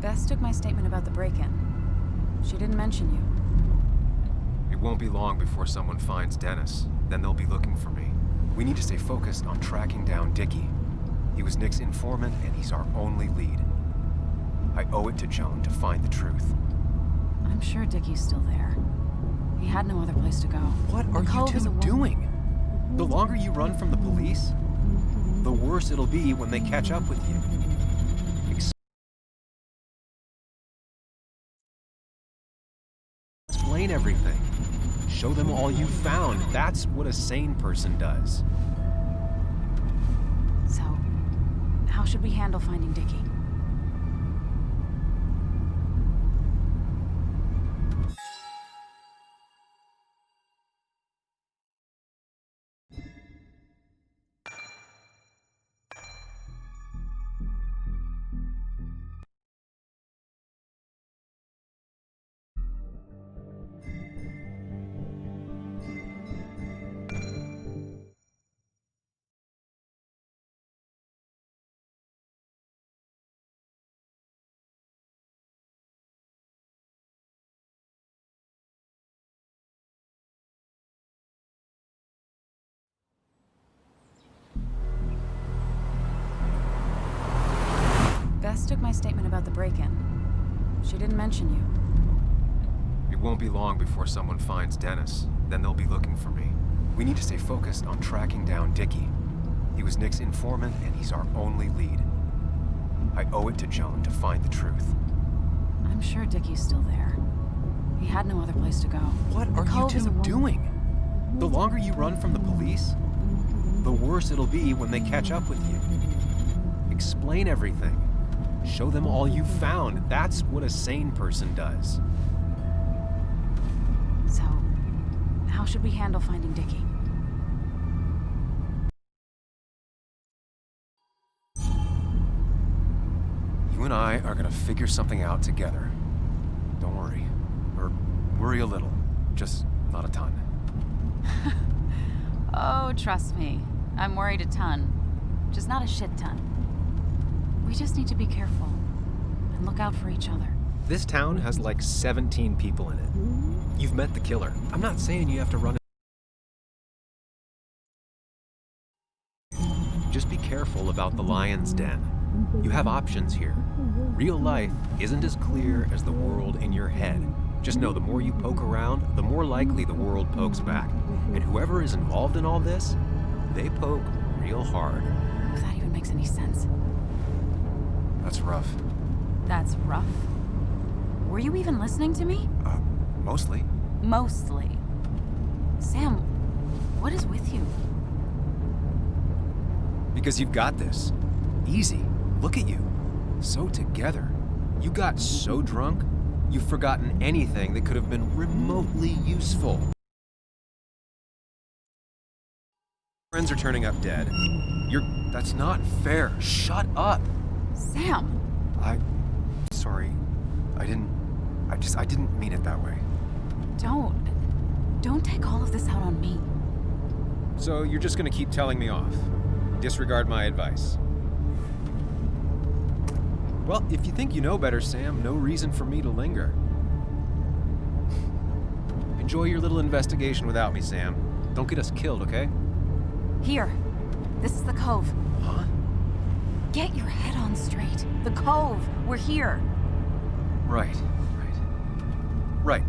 Bess took my statement about the break-in. She didn't mention you. It won't be long before someone finds Dennis. Then they'll be looking for me. We need to stay focused on tracking down Dickie. He was Nick's informant, and he's our only lead. I owe it to Joan to find the truth. I'm sure Dickie's still there. He had no other place to go. What are you two doing? The longer you run from the police, the worse it'll be when they catch up with you. Explain everything. Show them all you found. That's what a sane person does. So, how should we handle finding Dickie? Bess took my statement about the break-in. She didn't mention you. It won't be long before someone finds Dennis. Then they'll be looking for me. We need to stay focused on tracking down Dickie. He was Nick's informant, and he's our only lead. I owe it to Joan to find the truth. I'm sure Dickie's still there. He had no other place to go. What are you two doing? The longer you run from the police, the worse it'll be when they catch up with you. Explain everything. Show them all you found. That's what a sane person does. So, how should we handle finding Dickie? You You and I are gonna figure something out together. Don't worry. Or worry a little. Just not a ton. Oh, trust me. I'm worried a ton. Just not a shit ton. We just need to be careful and look out for each other. This town has like 17 people in it. You've met the killer. I'm not saying you have to run. Just be careful about the lion's den. You have options here. Real life isn't as clear as the world in your head. Just know the more you poke around, the more likely the world pokes back. And whoever is involved in all this, they poke real hard. If that even makes any sense. That's rough. That's rough? Were you even listening to me? Mostly. Mostly. Sam, what is with you? Because you've got this. Easy. Look at you. So together. You got so drunk, you've forgotten anything that could have been remotely useful. Friends are turning up dead. That's not fair. Shut up. Sam! Sorry. I didn't mean it that way. Don't take all of this out on me. So you're just gonna keep telling me off. Disregard my advice. Well, if you think you know better, Sam, no reason for me to linger. Enjoy your little investigation without me, Sam. Don't get us killed, okay? Here. This is the cove. Huh? Get your head on straight. The cove. We're here. Right. Right.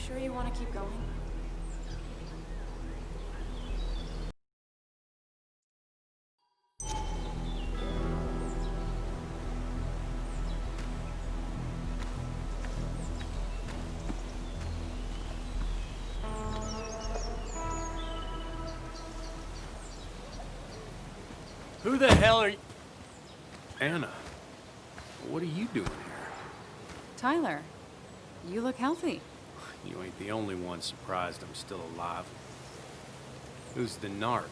Sure you want to keep going? Who the hell are you? Anna, what are you doing here? Tyler, you look healthy. You ain't the only one surprised I'm still alive. Who's the narc?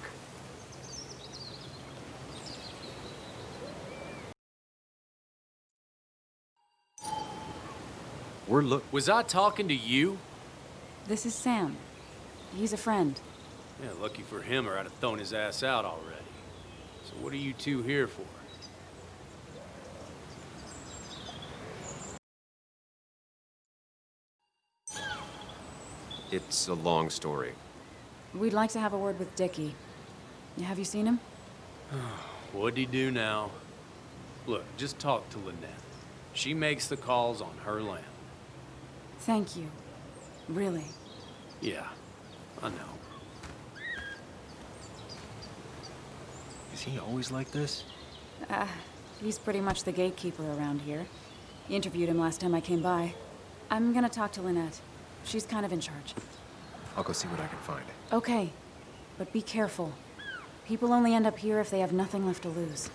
Was I talking to you? This is Sam. He's a friend. Yeah, lucky for him or I'd have thrown his ass out already. So what are you two here for? It's a long story. We'd like to have a word with Dickie. Have you seen him? What'd he do now? Look, just talk to Lynette. She makes the calls on her land. Thank you. Really. Yeah, I know. Is he always like this? He's pretty much the gatekeeper around here. Interviewed him last time I came by. I'm gonna talk to Lynette. She's kind of in charge. I'll go see what I can find. Okay, but be careful. People only end up here if they have nothing left to lose.